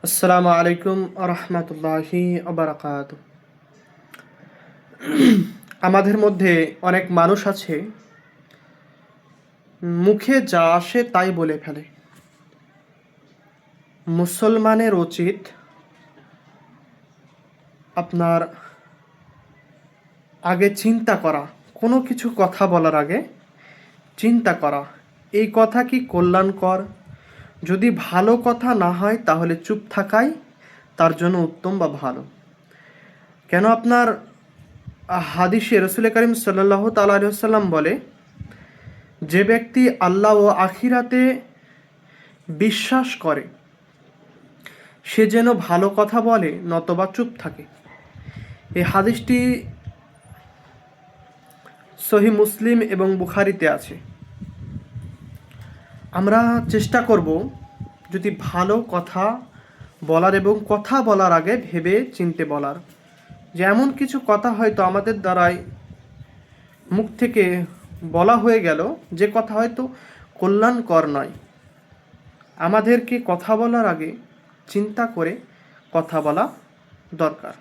আসসালামু আলাইকুম রহমতুল্লাহি বারাকাতুহু। আমাদের মধ্যে অনেক মানুষ আছে, মুখে যা আসে তাই বলে ফেলে। মুসলমানের উচিত আপনার আগে চিন্তা করা, কোনো কিছু কথা বলার আগে চিন্তা করা, এই কথা কি কল্যাণকর। যদি ভালো কথা না হয় তাহলে চুপ থাকাই তার জন্য উত্তম বা ভালো। কেন আপনার হাদিসে রসুল করিম সাল্লাল্লাহু তাআলা আলাইহি ওয়াসাল্লাম বলে, যে ব্যক্তি আল্লাহ ও আখিরাতে বিশ্বাস করে সে যেন ভালো কথা বলে নতবা চুপ থাকে। এই হাদিসটি সহিহ মুসলিম এবং বুখারীতে আছে। আমরা চেষ্টা করব যদি ভালো কথা বলার এবং কথা বলার আগে ভেবে চিন্তে বলার, যে এমন কিছু কথা হয়তো আমাদের দ্বারাই মুখ থেকে বলা হয়ে গেল যে কথা হয়তো কল্যাণকর নয়। আমাদেরকে কথা বলার আগে চিন্তা করে কথা বলা দরকার।